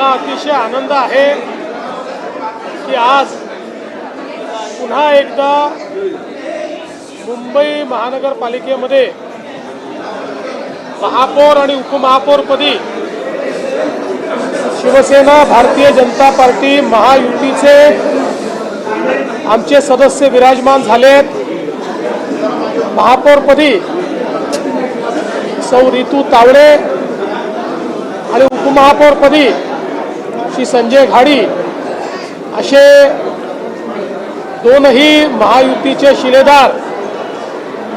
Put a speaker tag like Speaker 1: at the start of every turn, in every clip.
Speaker 1: मला अतिशय आनंद आहे की आज पुन्हा एकदा मुंबई महानगरपालिकेमध्ये महापौर आणि उपमहापौरपदी शिवसेना भारतीय जनता पार्टी महायुतीचे आमचे सदस्य विराजमान झालेत। महापौरपदी सौ रितू तावडे आणि उपमहापौरपदी श्री संजय घाडी असे दोनही महायुतीचे शिलेदार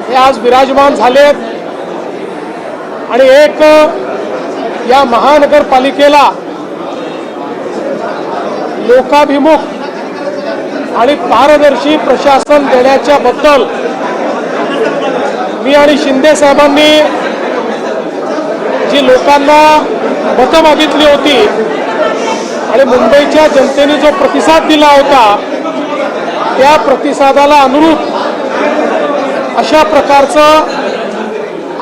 Speaker 1: हे आज विराजमान झालेत आणि एक या महानगरपालिकेला लोकाभिमुख आणि पारदर्शी प्रशासन देण्याच्या बद्दल मी आणि शिंदे साहेबांनी जी लोकांना मतं मागितली होती आणि मुंबईच्या जनतेने जो प्रतिसाद दिला होता त्या प्रतिसादाला अनुरूप अशा प्रकारचं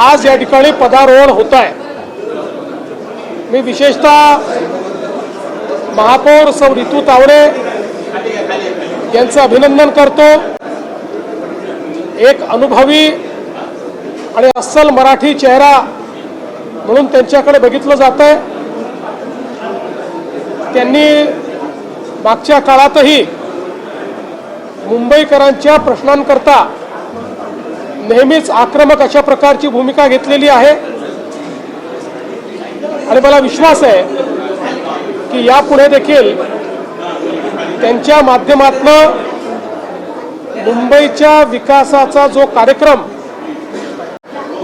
Speaker 1: आज या ठिकाणी पदारोहण होत आहे। मी विशेषतः महापौर सौ रितू तावडे यांचं अभिनंदन करतो। एक अनुभवी आणि अस्सल मराठी चेहरा म्हणून त्यांच्याकडे बघितलं जातंय। त्यांनी मागच्या काळातही मुंबईकरांच्या प्रश्नांकरता नेहमीच आक्रमक अशा प्रकारची भूमिका घेतलेली आहे आणि मला विश्वास आहे की यापुढे देखील त्यांच्या माध्यमातून मुंबईच्या विकासाचा जो कार्यक्रम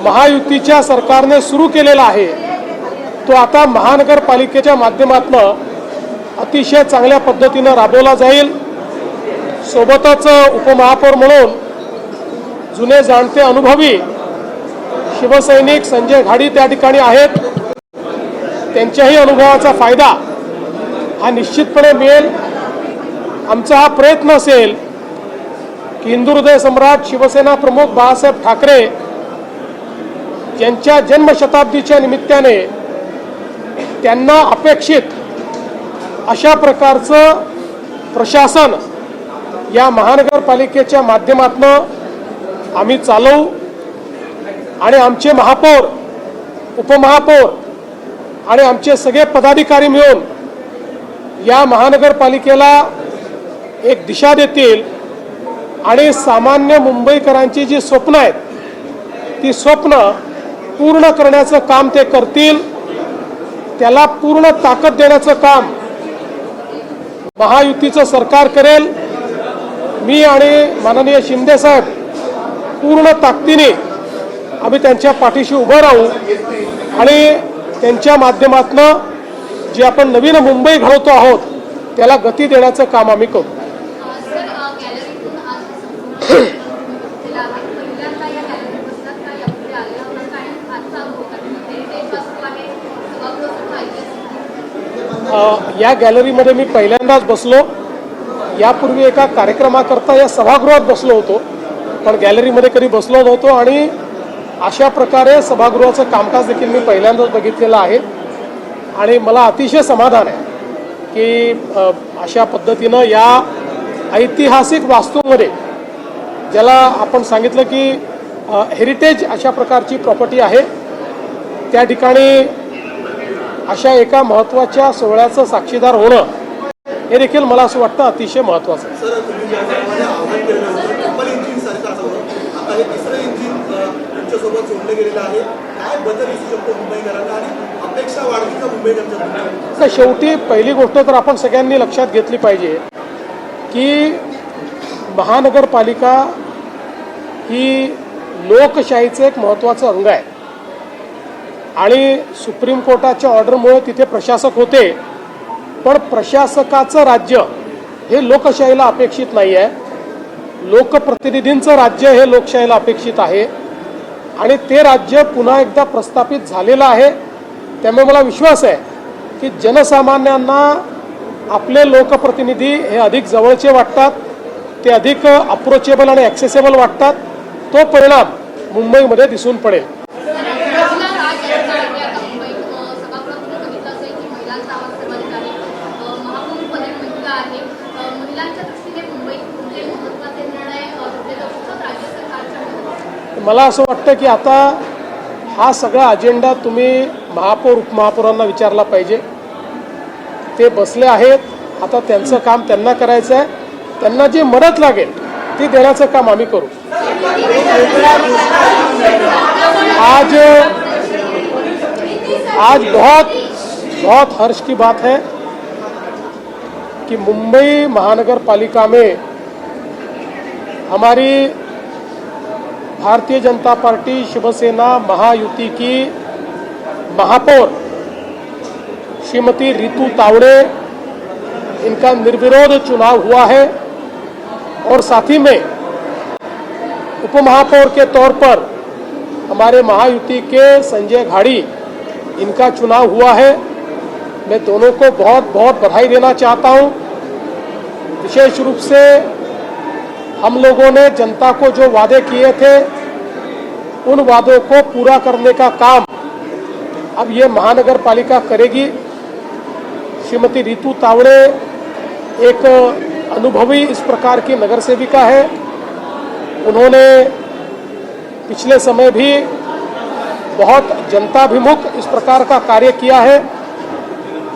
Speaker 1: महायुतीच्या सरकारने सुरू केलेला आहे तो आता महानगरपालिकेच्या माध्यमातून अतिशय चांगल्या पद्धतीने राबवला जाईल। सोबतच उपमहापौर म्हणून जुने जाणते अनुभवी शिवसैनिक संजय घाडी त्या ठिकाणी आहेत। त्यांच्याही अनुभवाचा फायदा हा निश्चितपणे मिळेल। आमचा हा प्रयत्न असेल की हिंदू हृदय सम्राट शिवसेना प्रमुख बाळासाहेब ठाकरे यांच्या जन्मशताब्दीच्या निमित्ताने त्यांना अपेक्षित अशा प्रकारचं प्रशासन या महानगरपालिकेच्या माध्यमातून आम्ही चालवू आणि आमचे महापौर उपमहापौर आणि आमचे सगळे पदाधिकारी मिळून या महानगरपालिकेला एक दिशा देतील आणि सामान्य मुंबईकरांची जी स्वप्न आहेत ती स्वप्न पूर्ण करण्याचं काम ते करतील। त्याला पूर्ण ताकद देण्याचं काम महायुतीचं सरकार करेल। मी आणि माननीय शिंदे साहेब पूर्ण ताकदीने आम्ही त्यांच्या पाठीशी उभं राहू आणि त्यांच्या माध्यमातून जी आपण नवीन मुंबई घडवतो आहोत त्याला गती देण्याचं काम आम्ही करू। या गॅलरीमध्ये मी पहिल्यांदाच बसलो। यापूर्वी एका कार्यक्रमाकरता या सभागृहात बसलो होतो पण गॅलरीमध्ये कधी बसलो नव्हतो आणि अशा प्रकारे सभागृहाचं कामकाज देखील मी पहिल्यांदाच बघितलेलं आहे आणि मला अतिशय समाधान आहे की अशा पद्धतीनं या ऐतिहासिक वास्तूमध्ये ज्याला आपण सांगितलं की हेरिटेज अशा प्रकारची प्रॉपर्टी आहे त्या ठिकाणी अशा एका महत्त्वाच्या सोहळ्याचं साक्षीदार होणं हे देखील मला असं वाटतं अतिशय महत्त्वाचं आहे। शेवटी पहिली गोष्ट तर आपण सगळ्यांनी लक्षात घेतली पाहिजे की महानगरपालिका ही लोकशाहीचं एक महत्त्वाचं अंग आहे आणि सुप्रीम कोर्टाच्या ऑर्डरमुळे तिथे प्रशासक होते पण प्रशासकाचं राज्य हे लोकशाहीला अपेक्षित नाही आहे। लोकप्रतिनिधींचं राज्य हे लोकशाहीला अपेक्षित आहे आणि ते राज्य पुन्हा एकदा प्रस्थापित झालेलं आहे। त्यामुळे मला विश्वास आहे की जनसामान्यांना आपले लोकप्रतिनिधी हे अधिक जवळचे वाटतात, ते अधिक अप्रोचेबल आणि ॲक्सेसेबल वाटतात। तो परिणाम मुंबईमध्ये दिसून पडेल। मला असं वाटतं की आता हा सगळा अजेंडा तुम्ही महापौर उपमहापौरांना विचारला पाहिजे. ते बसले आहेत, आता त्यांचं काम त्यांना करायचं आहे. त्यांना जी मदत लागेल ती देण्याचं काम आम्ही करू. आज बहुत हर्ष की बात है कि मुंबई महानगर पालिका में हमारी भारतीय जनता पार्टी शिवसेना महायुति की महापौर श्रीमती रितु तावड़े, इनका निर्विरोध चुनाव हुआ है और साथ ही में उपमहापौर के तौर पर हमारे महायुति के संजय घाड़ी, इनका चुनाव हुआ है. मैं दोनों को बहुत बहुत बधाई देना चाहता हूं. विशेष रूप से हम लोगों ने जनता को जो वादे किए थे उन वादों को पूरा करने का काम अब ये महानगर पालिका करेगी. श्रीमती रितु तावड़े एक अनुभवी इस प्रकार की नगर सेविका है. उन्होंने पिछले समय भी बहुत जनताभिमुख इस प्रकार का कार्य किया है.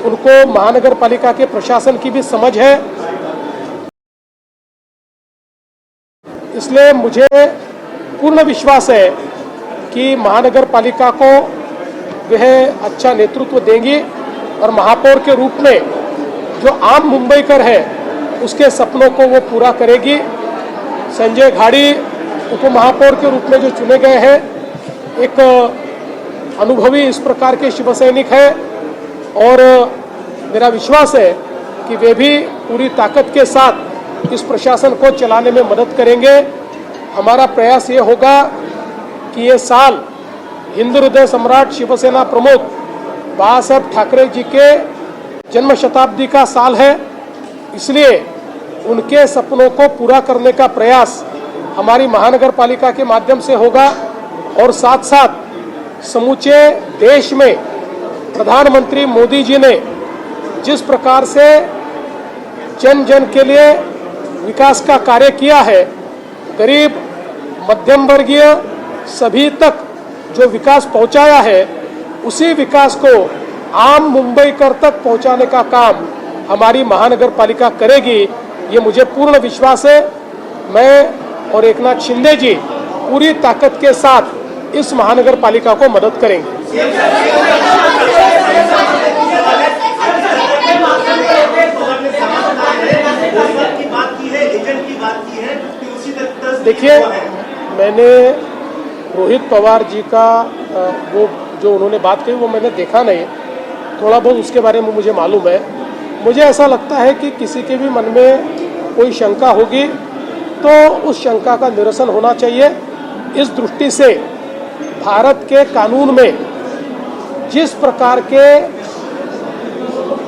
Speaker 1: उनको महानगर पालिका के प्रशासन की भी समझ है. इसलिए मुझे पूर्ण विश्वास है कि महानगर पालिका को वह अच्छा नेतृत्व देंगी और महापौर के रूप में जो आम मुंबईकर है उसके सपनों को वो पूरा करेगी. संजय घाड़ी उपमहापौर के रूप में जो चुने गए हैं, एक अनुभवी इस प्रकार के शिवसैनिक है और मेरा विश्वास है कि वे भी पूरी ताकत के साथ इस प्रशासन को चलाने में मदद करेंगे. हमारा प्रयास ये होगा कि ये साल हिंदू हृदय सम्राट शिवसेना प्रमुख बाला साहब ठाकरे जी के जन्म शताब्दी का साल है. इसलिए उनके सपनों को पूरा करने का प्रयास हमारी महानगर पालिका के माध्यम से होगा और साथ साथ समूचे देश में प्रधानमंत्री मोदी जी ने जिस प्रकार से जन जन के लिए विकास का कार्य किया है, गरीब मध्यम वर्गीय सभी तक जो विकास पहुंचाया है, उसी विकास को आम मुंबईकर तक पहुंचाने का काम हमारी महानगर पालिका करेगी. ये मुझे पूर्ण विश्वास है. मैं और एकनाथ शिंदे जी पूरी ताकत के साथ इस महानगर पालिका को मदद करेंगे. देखिए, मैंने रोहित पवार जी का वो जो उन्होंने बात कही वो मैंने देखा नहीं. थोड़ा बहुत उसके बारे में मुझे मालूम है. मुझे ऐसा लगता है कि किसी के भी मन में कोई शंका होगी तो उस शंका का निरसन होना चाहिए. इस दृष्टि से भारत के कानून में जिस प्रकार के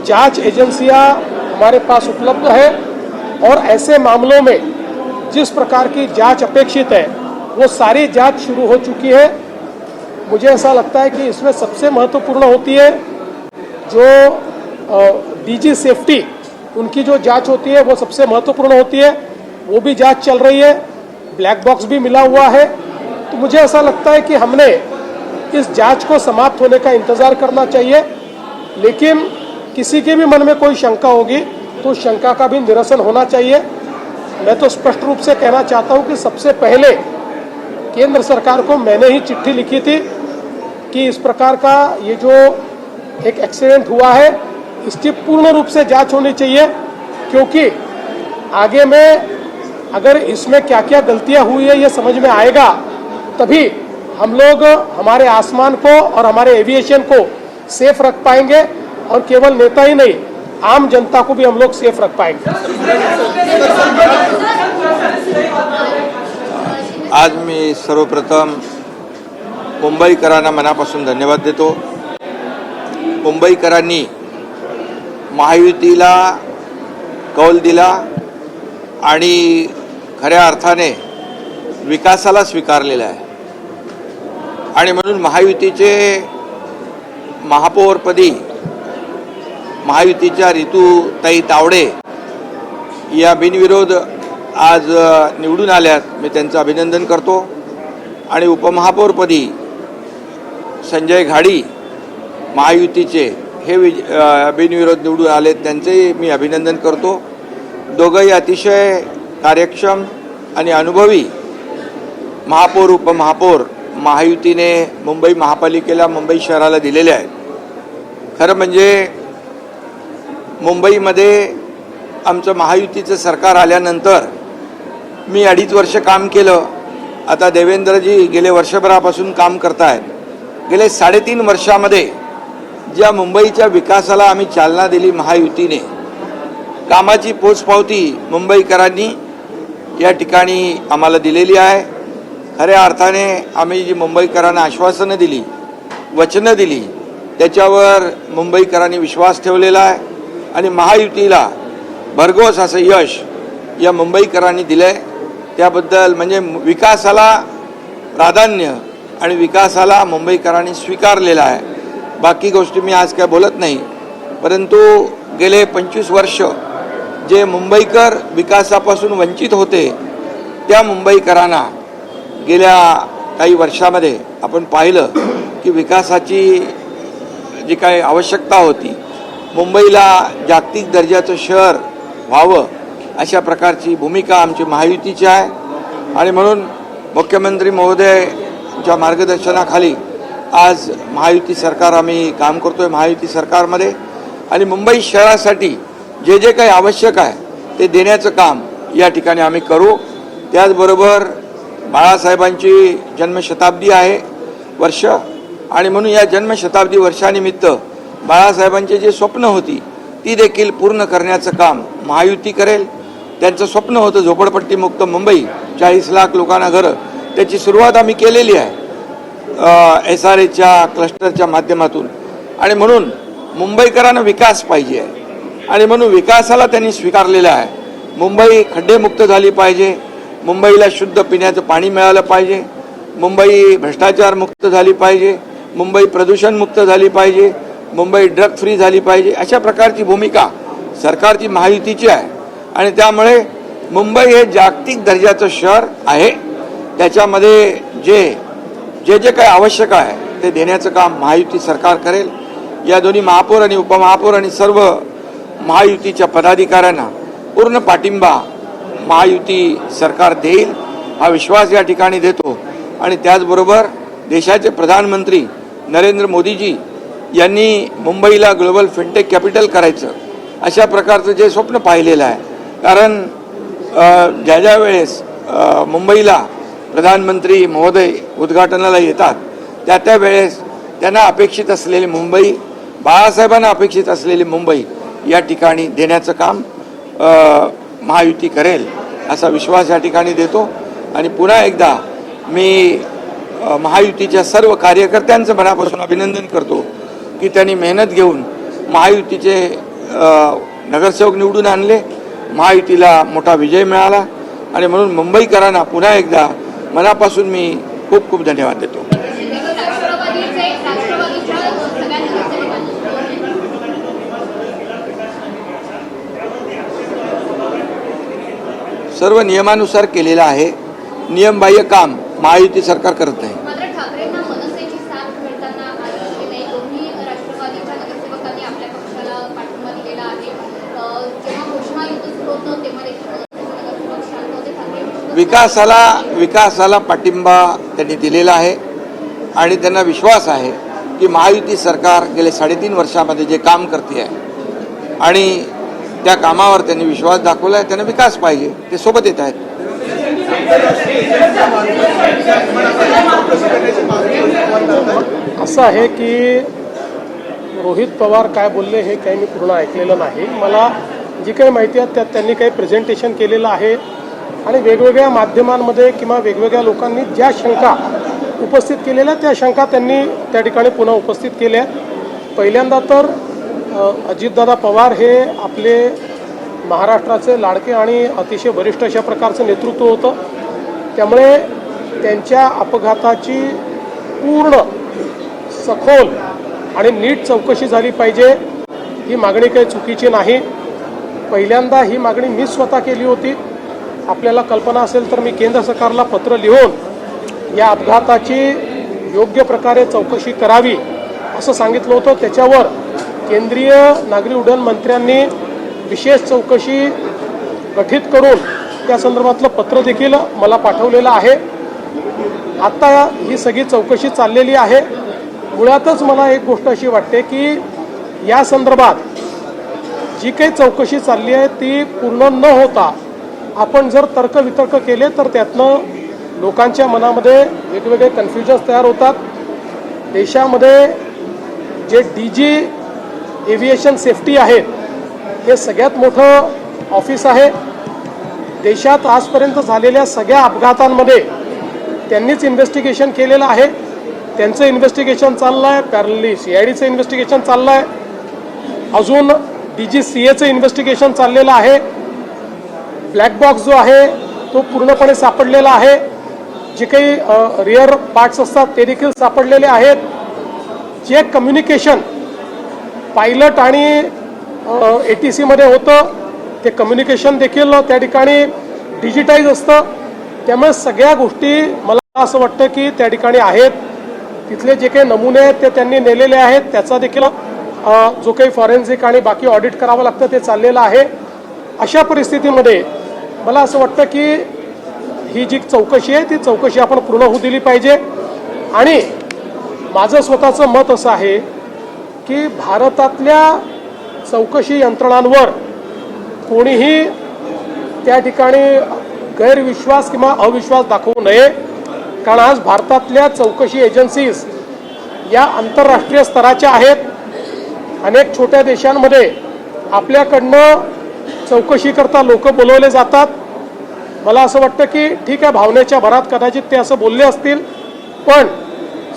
Speaker 1: जांच एजेंसियां हमारे पास उपलब्ध है और ऐसे मामलों में जिस प्रकार की जांच अपेक्षित है वो सारी जांच शुरू हो चुकी है. मुझे ऐसा लगता है कि इसमें सबसे महत्वपूर्ण होती है जो डीजी सेफ्टी, उनकी जो जांच होती है वो सबसे महत्वपूर्ण होती है. वो भी जांच चल रही है. ब्लैक बॉक्स भी मिला हुआ है. तो मुझे ऐसा लगता है कि हमने इस जांच को समाप्त होने का इंतजार करना चाहिए. लेकिन किसी के भी मन में कोई शंका होगी तो शंका का भी निरसन होना चाहिए. मैं तो स्पष्ट रूप से कहना चाहता हूं कि सबसे पहले केंद्र सरकार को मैंने ही चिट्ठी लिखी थी कि इस प्रकार का ये जो एक एक्सीडेंट हुआ है इसकी पूर्ण रूप से जांच होनी चाहिए, क्योंकि आगे में अगर इसमें क्या क्या गलतियां हुई है ये समझ में आएगा तभी हम लोग हमारे आसमान को और हमारे एविएशन को सेफ रख पाएंगे और केवल नेता ही नहीं, आम जनता को भी हम लोग सेफ रख पाएंगे.
Speaker 2: आज मी सर्वप्रथम मुंबईकरांना मनापासून धन्यवाद देतो. मुंबईकरांनी महायुतीला कौल दिला आणि खऱ्या अर्थाने विकासाला स्वीकारलेला आहे आणि म्हणून महायुतीचे महापौरपदी महायुतीच्या रितुताई तावडे या बिनविरोध आज निवडून आल्यात. मी त्यांचं अभिनंदन करतो. आणि उपमहापौरपदी संजय घाडी महायुतीचे हे बिनविरोध निवडून आले, त्यांचे मी अभिनंदन करतो. दोघंही अतिशय कार्यक्षम आणि अनुभवी महापौर उपमहापौर महायुतीने मुंबई महापालिकेला, मुंबई शहराला दिलेले आहेत. खरं म्हणजे मुंबईमध्ये आमचं महायुतीचं सरकार आल्यानंतर मी 2.5 वर्ष काम केलं. आता देवेंद्रजी गेले वर्षभरापासून काम करतायत. गेले 3.5 वर्षामध्ये ज्या मुंबईच्या विकासाला आम्ही चालना दिली महायुतीने, कामाची पोचपावती मुंबईकरांनी या ठिकाणी आम्हाला दिलेली आहे. खऱ्या अर्थाने आम्ही जी मुंबईकरांना आश्वासनं दिली, वचनं दिली, त्याच्यावर मुंबईकरांनी विश्वास ठेवलेला आहे आणि महायुतीला भरघोस असं यश या मुंबईकरांनी दिलं आहे. त्याबद्दल म्हणजे विकासाला प्राधान्य आणि विकासाला मुंबईकरांनी स्वीकारलेला आहे. बाकी गोष्टी मी आज काय बोलत नाही, परंतु गेले 25 वर्ष जे मुंबईकर विकासापासून वंचित होते, त्या मुंबईकरांना गेल्या काही वर्षामध्ये आपण पाहिलं की विकासाची जी काही आवश्यकता होती, मुंबईला जागतिक दर्जाचं शहर व्हावं अशा प्रकारची भूमिका आमची महायुतीची आहे. आणि म्हणून मुख्यमंत्री महोदयांच्या मार्गदर्शनाखाली आज महायुती सरकार आम्ही काम करतोय महायुती सरकारमध्ये. आणि मुंबई शहरासाठी जे जे काही आवश्यक आहे ते देण्याचं काम या ठिकाणी आम्ही करू. त्याचबरोबर बाळासाहेबांची जन्मशताब्दी आहे वर्ष, आणि म्हणून या जन्मशताब्दी वर्षानिमित्त बाळासाहेबांची जे स्वप्न होती ती देखील पूर्ण करण्याचं काम महायुती करेल. त्यांचं स्वप्न होतं झोपडपट्टीमुक्त मुंबई, 40 लाख लोकांना घरं. त्याची सुरुवात आम्ही केलेली आहे SRAच्या क्लस्टरच्या माध्यमातून. आणि म्हणून मुंबईकरांना विकास पाहिजे आहे आणि म्हणून विकासाला त्यांनी स्वीकारलेला आहे. मुंबई खड्डेमुक्त झाली पाहिजे, मुंबईला शुद्ध पिण्याचं पाणी मिळालं पाहिजे, मुंबई भ्रष्टाचार मुक्त झाली पाहिजे, मुंबई प्रदूषणमुक्त झाली पाहिजे, मुंबई ड्रग फ्री झाली पाहिजे. अशा प्रकारची भूमिका सरकारची महायुतीची आहे. आणि त्यामुळे मुंबई हे जागतिक दर्जाचं शहर आहे. त्याच्यामध्ये जे जे काही आवश्यक आहे ते देण्याचं काम महायुती सरकार करेल. या दोन्ही महापौर आणि उपमहापौर आणि सर्व महायुतीच्या पदाधिकाऱ्यांना पूर्ण पाठिंबा महायुती सरकार देईल हा विश्वास या ठिकाणी देतो. आणि त्याचबरोबर देशाचे प्रधानमंत्री नरेंद्र मोदीजी यांनी मुंबईला ग्लोबल फिनटेक कॅपिटल करायचं अशा प्रकारचं जे स्वप्न पाहिलेलं आहे. कारण ज्या वेळेस मुंबईला प्रधानमंत्री महोदय उद्घाटनाला येतात त्या वेळेस त्यांना अपेक्षित असलेली मुंबई, बाळासाहेबांना अपेक्षित असलेली मुंबई या ठिकाणी देण्याचं काम महायुती करेल असा विश्वास या ठिकाणी देतो. आणि पुन्हा एकदा मी महायुतीच्या सर्व कार्यकर्त्यांचं मनापासून अभिनंदन करतो की त्यांनी मेहनत घेऊन महायुतीचे नगरसेवक निवडून आणले, महायुतीला मोठा विजय मिळाला. आणि म्हणून मुंबईकरांना पुन्हा एकदा मनापासून मी खूप खूप धन्यवाद देतो. सर्व नियमानुसार केलेलं आहे. नियमबाह्य काम महायुती सरकार करत आहे. विकासाला पाठिंबा त्यांनी दिलेला आहे आणि त्यांना विश्वास आहे की महायुती सरकार गेले 3.5 वर्षामध्ये जे काम करते आहे आणि त्या कामावर त्यांनी विश्वास दाखवला आहे. त्यांना विकास पाहिजे, ते सोबत येत आहेत.
Speaker 1: असं आहे की रोहित पवार काय बोलले हे काही मी पूर्ण ऐकलेलं नाही. मला जी काही माहिती आहे त्यात त्यांनी काही प्रेझेंटेशन केलेलं आहे आणि वेगवेगळ्या माध्यमांमध्ये किंवा वेगवेगळ्या लोकांनी ज्या शंका उपस्थित केलेल्या त्या शंका त्यांनी त्या ठिकाणी पुन्हा उपस्थित केल्या. पहिल्यांदा तर अजितदादा पवार हे आपले महाराष्ट्राचे लाडके आणि अतिशय वरिष्ठ अशा प्रकारचं नेतृत्व होतं. त्यामुळे त्यांच्या अपघाताची पूर्ण सखोल आणि नीट चौकशी झाली पाहिजे. ही मागणी काही चुकीची नाही. पहिल्यांदा ही मागणी मी स्वतः केली होती. आपल्याला कल्पना असेल तर मी केंद्र सरकारला पत्र लिहून या अपघाताची योग्य प्रकारे चौकशी करावी असं सांगितलं होतं. त्याच्यावर केंद्रीय नागरी उड्डयन मंत्र्यांनी विशेष चौकशी गठीत करून त्या संदर्भातलं पत्र देखील मला पाठवलेलं आहे. आता ही सगळी चौकशी चाललेली आहे. मुळातच मला एक गोष्ट अशी वाटते की या संदर्भात जी काही चौकशी चालली आहे ती पूर्ण न होता आपण जर तर्कवितर्क केले तर त्यातनं लोकांच्या मनामध्ये वेगवेगळे कन्फ्युजन्स तयार होतात. देशामध्ये जे DG एव्हिएशन सेफ्टी आहेत हे सगळ्यात मोठं ऑफिस आहे. देशात आजपर्यंत झालेल्या सगळ्या अपघातांमध्ये त्यांनीच इन्व्हेस्टिगेशन केलेलं आहे. त्यांचं इन्व्हेस्टिगेशन चाललं आहे. पॅरलली CIDचं इन्व्हेस्टिगेशन चाललं आहे. अजून DGCAचं इन्व्हेस्टिगेशन चाललेलं आहे. ब्लॅक बॉक्स जो आहे तो पूर्णपणे सापडलेला आहे. जे काही रिअर पार्ट्स असतात ते देखील सापडलेले आहेत. जे कम्युनिकेशन पायलट आणि ATC मध्ये होतं ते कम्युनिकेशन देखील त्या ठिकाणी डिजिटाईज असतं. त्यामुळे सगळ्या गोष्टी मला असं वाटतं की त्या ठिकाणी आहेत. तिथले जे काही नमुने आहेत ते त्यांनी नेलेले आहेत. त्याचा देखील जो काही फॉरेन्सिक आणि बाकी ऑडिट करावं लागतं ते चाललेलं आहे. अशा परिस्थितीमध्ये मला असं वाटतं की ही जी चौकशी आहे ती चौकशी आपण पूर्ण होऊ दिली पाहिजे. आणि माझं स्वतःचं मत असं आहे की भारतातल्या चौकशी यंत्रणांवर कोणीही त्या ठिकाणी गैरविश्वास किंवा अविश्वास दाखवू नये. कारण आज भारतातल्या चौकशी एजन्सीज या आंतरराष्ट्रीय स्तराच्या आहेत. अनेक छोट्या देशांमध्ये आपल्याकडनं चौकशी करता लोक बोलवले जातात. मला असं वाटतं की ठीक आहे, भावनेच्या भरात कदाचित ते असं बोलले असतील, पण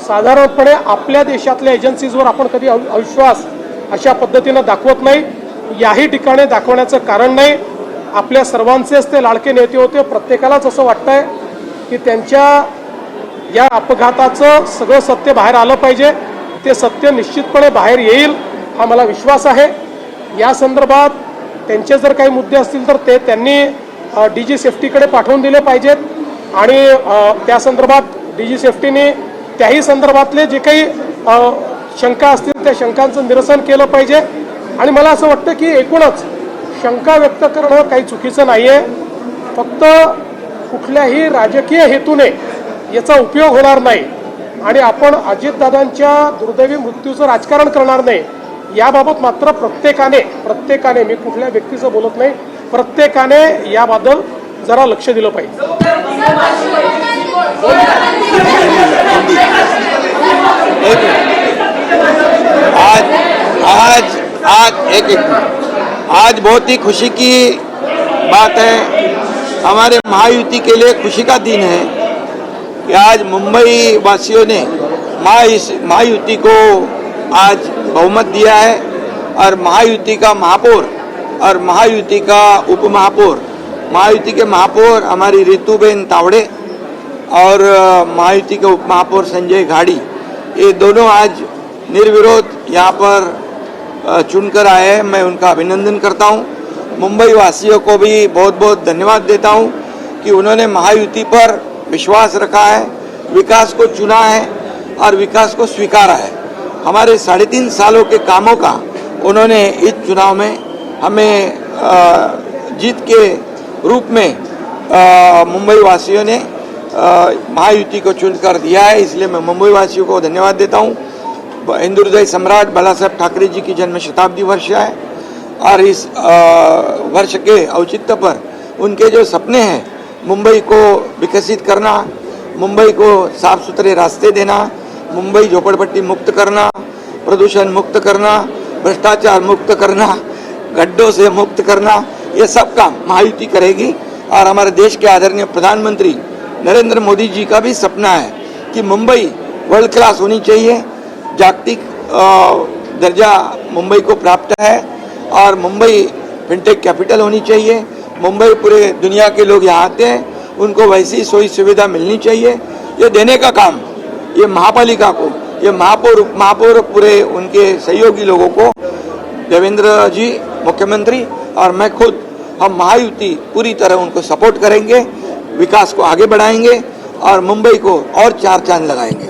Speaker 1: साधारणपणे आपल्या देशातल्या एजन्सीजवर आपण कधी अविश्वास अशा पद्धतीनं दाखवत नाही. याही ठिकाणी दाखवण्याचं कारण नाही. आपल्या सर्वांचेच ते लाडके नेते होते. प्रत्येकालाच असं वाटतंय की त्यांच्या या अपघाताचं सगळं सत्य बाहेर आलं पाहिजे. ते सत्य निश्चितपणे बाहेर येईल हा मला विश्वास आहे. या संदर्भात त्यांचे जर काही मुद्दे असतील तर ते त्यांनी DG सेफ्टीकडे पाठवून दिले पाहिजेत. आणि त्या संदर्भात DG सेफ्टीने त्याही संदर्भातले जे काही शंका असतील त्या शंकांचं निरसन केलं पाहिजे. आणि मला असं वाटतं की एकूणच शंका व्यक्त करणं काही चुकीचं नाही आहे. फक्त कुठल्याही राजकीय हेतूने याचा उपयोग होणार नाही आणि आपण अजितदादांच्या दुर्दैवी मृत्यूचं राजकारण करणार नाही. याबाबत मात्र प्रत्येकाने मी कुठल्या व्यक्तीचं बोलत नाही, प्रत्येकाने याबद्दल जरा लक्ष दिलं पाहिजे.
Speaker 2: आज बहुत ही खुशी की बात है. हमारे महायुति के लिए खुशी का दिन है कि आज मुंबई वासियों ने महायुति को आज बहुमत दिया है और महायुति का महापौर और महायुति का उपमहापौर, महायुति के महापौर हमारी रितुबेन तावड़े और महायुति के उपमहापौर संजय घाड़ी, ये दोनों आज निर्विरोध यहाँ पर चुनकर आए हैं. मैं उनका अभिनंदन करता हूँ. मुंबई वासियों को भी बहुत बहुत धन्यवाद देता हूँ कि उन्होंने महायुति पर विश्वास रखा है, विकास को चुना है और विकास को स्वीकारा है. हमारे 3.5 सालों के कामों का उन्होंने इस चुनाव में हमें जीत के रूप में मुंबई वासियों ने महायुति को चुनकर दिया है. इसलिए मैं मुंबई वासियों को धन्यवाद देता हूँ. हिंदू हृदय सम्राट बाला साहेब ठाकरे जी की जन्म शताब्दी वर्ष है और इस वर्ष के औचित्य पर उनके जो सपने हैं, मुंबई को विकसित करना, मुंबई को साफ सुथरे रास्ते देना, मुंबई झोपड़पट्टी मुक्त करना, प्रदूषण मुक्त करना, भ्रष्टाचार मुक्त करना, गड्ढों से मुक्त करना, ये सब काम महायुति करेगी. और हमारे देश के आदरणीय प्रधानमंत्री नरेंद्र मोदी जी का भी सपना है कि मुंबई वर्ल्ड क्लास होनी चाहिए. जागतिक दर्जा मुंबई को प्राप्त है और मुंबई फिनटेक कैपिटल होनी चाहिए. मुंबई पूरे दुनिया के लोग यहाँ आते हैं, उनको वैसी सोई सुविधा मिलनी चाहिए. ये देने का काम ये महापालिका को, ये महापौर पूरे उनके सहयोगी लोगों को, देवेंद्र जी मुख्यमंत्री और मैं खुद, हम महायुति पूरी तरह उनको सपोर्ट करेंगे, विकास को आगे बढ़ाएंगे और मुंबई को और 4 चांद लगाएंगे।